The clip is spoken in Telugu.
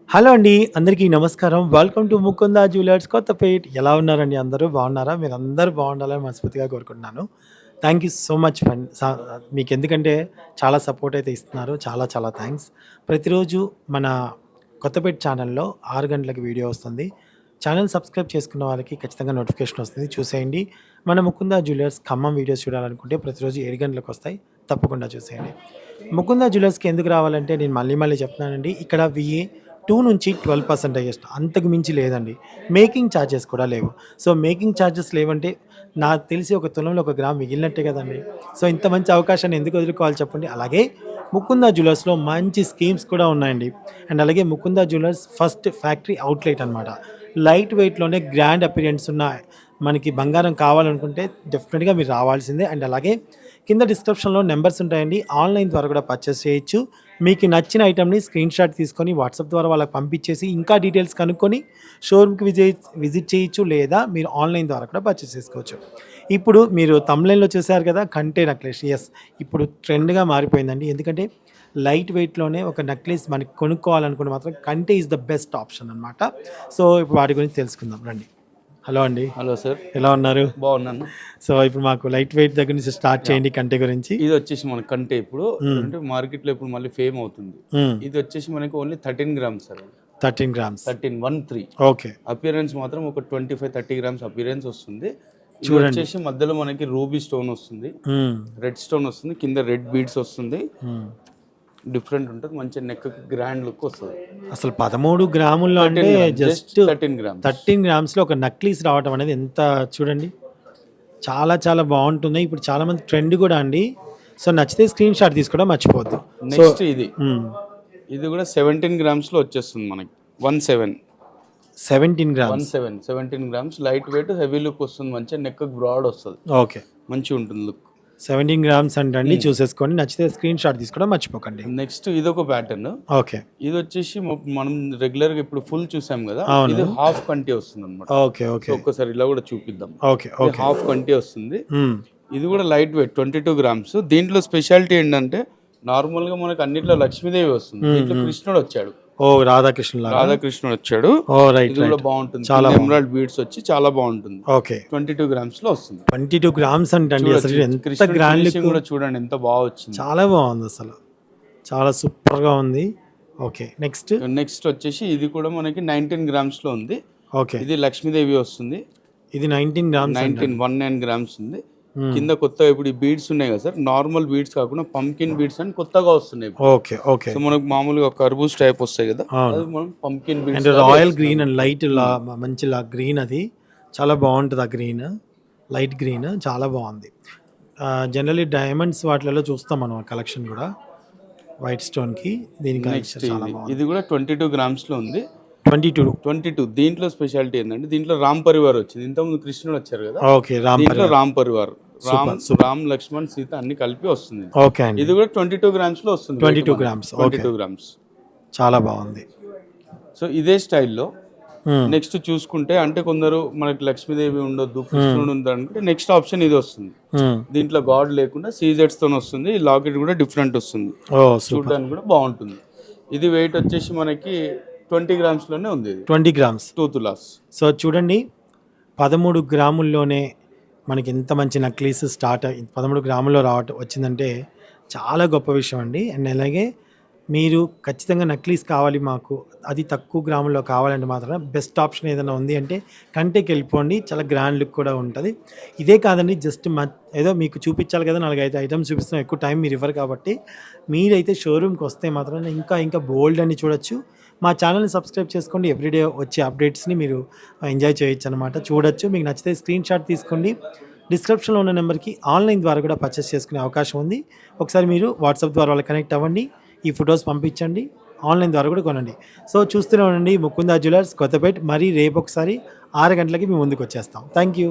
హలో అండి. అందరికీ నమస్కారం. Welcome to Mukunda jewellers Kothapet. ఎలా ఉన్నారండి అందరూ? బాగున్నారా? మీరందరూ బాగుండాలని మనస్ఫూర్తిగా కోరుకుంటున్నాను. థాంక్ యూ సో మచ్ మీకెందుకంటే చాలా సపోర్ట్ అయితే ఇస్తున్నారు. చాలా చాలా థాంక్స్. ప్రతిరోజు మన కొత్తపేట్ ఛానల్‌లో 6 గంటలకు వీడియో వస్తుంది. ఛానెల్ సబ్స్క్రైబ్ చేసుకున్న వాళ్ళకి ఖచ్చితంగా నోటిఫికేషన్ వస్తుంది. చూసేయండి. మన ముకుందా జ్యువెలర్స్ ఖమ్మం వీడియోస్ చూడాలనుకుంటే ప్రతిరోజు 7 గంటలకొస్తాయి. తప్పకుండా చూసేయండి. ముకుందా జ్యువెలర్స్‌కి ఎందుకు రావాలంటే నేను మళ్ళీ మళ్ళీ చెప్తున్నానండి. ఇక్కడ 2 నుంచి 12% హైయెస్ట్. అంతకు మించి లేదండి. మేకింగ్ చార్జెస్ కూడా లేవు. సో, మేకింగ్ చార్జెస్ లేవంటే నాకు తెలిసి ఒక తులంలో ఒక గ్రామ్ మిగిలినట్టే కదండీ. సో, ఇంత మంచి అవకాశాన్ని ఎందుకు వదులుకోవాలి చెప్పండి. అలాగే ముకుందా జ్యువెలర్స్‌లో మంచి స్కీమ్స్ కూడా ఉన్నాయండి. అండ్ అలాగే Mukunda jewellers first factory outlet అనమాట. లైట్ వెయిట్‌లోనే గ్రాండ్ అపియరెన్స్ ఉన్న మనకి బంగారం కావాలనుకుంటే డెఫినిట్‌గా మీరు రావాల్సిందే. అండ్ అలాగే కింద డిస్క్రిప్షన్‌లో నంబర్స్ ఉంటాయండి. ఆన్‌లైన్ ద్వారా కూడా పర్చేస్ చేయొచ్చు. మీకు నచ్చిన ఐటెమ్‌ని స్క్రీన్‌షాట్ తీసుకొని వాట్సాప్ ద్వారా వాళ్ళకి పంపించేసి ఇంకా డీటెయిల్స్ కనుక్కొని షోరూమ్‌కి విజిట్ చేయొచ్చు. లేదా మీరు ఆన్‌లైన్ ద్వారా కూడా పర్చేస్ చేసుకోవచ్చు. ఇప్పుడు మీరు థంబ్‌నెయిల్‌లో చూసారు కదా! కంటే నెక్లెస్. యెస్. ఇప్పుడు ట్రెండ్‌గా మారిపోయిందండి. ఎందుకంటే లైట్ వెయిట్‌లోనే ఒక నెక్లెస్ మనకి కొనుక్కోవాలనుకుంటే మాత్రం కంటే ఈస్ ద బెస్ట్ ఆప్షన్ అనమాట. సో, ఇప్పుడు వాటి గురించి తెలుసుకుందాం రండి. హలో అండి. హలో సార్, ఎలా ఉన్నారు? బాగున్నాను. సో, ఇప్పుడు మాకు లైట్ వెయిట్ దగ్గర నుంచి స్టార్ట్ చేయండి కంటే గురించి. ఇది వచ్చేసి మన కంటే ఇప్పుడు అంటే మార్కెట్లో ఇప్పుడు మళ్ళీ ఫేమ్ అవుతుంది. ఇది వచ్చేసి మనకి only 13 grams sir. 13 grams. 13 okay. Appearance మాత్రం ఒక 25-30 గ్రామ్స్ అపియరెన్స్ వస్తుంది. ఇది చూడండి. వచ్చేసి మధ్యలో మనకి రూబీ స్టోన్ వస్తుంది, రెడ్ స్టోన్ వస్తుంది, కింద రెడ్ బీడ్స్ వస్తుంది. డిఫరెంట్ ఉంటుంది, మంచి నెక్ గ్రాండ్ లుక్ వస్తుంది. అసలు 13 గ్రాముల్లో అంటే జస్ట్ 13 గ్రామ్స్. 13 గ్రామ్స్‌లో ఒక నక్లీస్ రావటం అనేది ఎంత చూడండి. చాలా చాలా బాగుంటుంది. ఇప్పుడు చాలా మంది ట్రెండ్ కూడా అండి. సో, నచ్చితే స్క్రీన్ షాట్ తీసుకోవడం మర్చిపోవద్దు. నెక్స్ట్ ఇది కూడా 17 గ్రామ్స్లో వచ్చేస్తుంది మనకి. 17 grams. 17 grams light weight, heavy look వస్తుంది, మంచిగా నెక్ బ్రాడ్ వస్తుంది. ఓకే. మంచిగా ఉంటుంది లుక్. 17 గ్రామ్స్ అండి. చూసేసుకోండి. నచ్చితే స్క్రీన్ షాట్ తీసుకోవడం మర్చిపోకండి. నెక్స్ట్ ఇదొక ప్యాటర్న్. ఓకే. ఇది వచ్చేసి మనం రెగ్యులర్ గా ఇప్పుడు ఫుల్ చూసాం కదా, ఇది హాఫ్ కంటి వస్తుంది అనమాట. ఓకే. ఓకే. ఒక్కసారి ఇలా కూడా చూపిద్దాం. ఓకే. ఓకే. హాఫ్ కంటి వస్తుంది. ఇది కూడా లైట్ వెయిట్ 22 గ్రామ్స్. దీంట్లో స్పెషాలిటీ ఏంటంటే నార్మల్ గా మనకు అన్నిట్లో లక్ష్మీదేవి వస్తుంది, దీంట్లో కృష్ణుడు వచ్చాడు. ఓ రాధాకృష్ణుడు వచ్చాడు. ఓ రైట్. ఇది కూడా బాగుంటుంది. చాలా ఎమరాల్డ్ బీడ్స్ వచ్చి చాలా బాగుంటుంది. ఓకే. 22 గ్రామ్స్ లో వస్తుంది. 22 గ్రామ్స్ అంటే అసలు ఎంత గ్రాండ్ లుక్ కూడా చూడండి, ఎంత బాగా వచ్చింది. చాలా బాగుంది అసలు. చాలా సూపర్ గా ఉంది. ఓకే. నెక్స్ట్ వచ్చేసి ఇది కూడా మనకి 19 గ్రామ్స్ లో ఉంది. ఓకే. ఇది లక్ష్మీదేవి వస్తుంది. ఇది 19 గ్రామ్స్. 19 గ్రామ్స్ ఉంది. కింద కొత్త ఇప్పుడు ఈ బీడ్స్ ఉన్నాయి కదా సార్, నార్మల్ బీడ్స్ కాకుండా పంకిన్ బీడ్స్ అని కొత్తగా వస్తున్నాయి. ఓకే. ఓకే. సో మనకు మామూలుగా కర్బూజ్ టైప్ వస్తాయి కదా, అది మనం pumpkin beads. And royal green and light మంచి గ్రీన్, అది చాలా బాగుంటుంది. ఆ గ్రీన్, లైట్ గ్రీన్ చాలా బాగుంది. జనరల్లీ డైమండ్స్ వాటిలలో చూస్తాం మనం కలెక్షన్ కూడా వైట్ స్టోన్ కి. దీనికి ఇది కూడా 22 గ్రామ్స్ లో ఉంది. 22. దీంట్లో స్పెషాలిటీ ఏంటంటే దీంట్లో రామ్ పరివార్ వచ్చింది. ఇంతకుముందు కృష్ణుడు వచ్చారు కదా, ఓకే. దీంట్లో రామ్ పరివార్, రామ్ లక్ష్మణ్ సీత అన్ని కలిపి వస్తుంది. ఓకే. ఇది కూడా 22 గ్రామ్స్ లో వస్తుంది. 22 గ్రామ్స్ చాలా బాగుంది. సో ఇదే స్టైల్లో నెక్స్ట్ చూసుకుంటే, అంటే కొందరు మనకి లక్ష్మీదేవి ఉండొద్దు, కృష్ణుడు ఉంది అనుకుంటే నెక్స్ట్ ఆప్షన్ ఇది వస్తుంది. దీంట్లో గాడ్ లేకుండా సీజెట్స్ తో వస్తుంది. లాకెట్ కూడా డిఫరెంట్ వస్తుంది, చూడడానికి కూడా బాగుంటుంది. ఇది వెయిట్ వచ్చేసి మనకి 20 గ్రామ్స్ లోనే ఉంది. 20 గ్రామ్స్ 2 తులాస్. సో చూడండి, 13 గ్రాముల్లోనే మనకి ఎంత మంచి నక్లీస్ 13 గ్రాముల్లో వచ్చిందంటే చాలా గొప్ప విషయం అండి. అండ్ అలాగే మీరు ఖచ్చితంగా నక్లీస్ కావాలి మాకు, అది తక్కువ గ్రాముల్లో కావాలంటే మాత్రం బెస్ట్ ఆప్షన్ ఏదైనా ఉంది అంటే కంటేకి వెళ్ళిపోండి. చాలా గ్రాండ్ లుక్ కూడా ఉంటుంది. ఇదే కాదండి, జస్ట్ ఏదో మీకు చూపించాలి కదా, 4-5 ఐటమ్స్ చూపిస్తాం, ఎక్కువ టైం మీరు ఇవ్వరు కాబట్టి. మీరైతే షోరూమ్కి వస్తే మాత్రం ఇంకా బోల్డ్ అని చూడొచ్చు. మా ఛానల్ని సబ్స్క్రైబ్ చేసుకోండి. ఎవ్రీడే వచ్చే అప్డేట్స్ని మీరు ఎంజాయ్ చేయొచ్చు అనమాట, చూడొచ్చు. మీకు నచ్చితే స్క్రీన్ షాట్ తీసుకోండి. డిస్క్రిప్షన్లో ఉన్న నెంబర్కి ఆన్లైన్ ద్వారా కూడా పర్చేస్ చేసుకునే అవకాశం ఉంది. ఒకసారి మీరు వాట్సాప్ ద్వారా వాళ్ళకి కనెక్ట్ అవ్వండి, ఈ ఫొటోస్ పంపించండి, ఆన్లైన్ ద్వారా కూడా కొనండి. సో చూస్తూనే ఉండండి ముకుందా జ్యువెలర్స్ కొత్తపేట్. మరి రేపు ఒకసారి 6 గంటలకి మీ ముందుకు వచ్చేస్తాం. Thank you.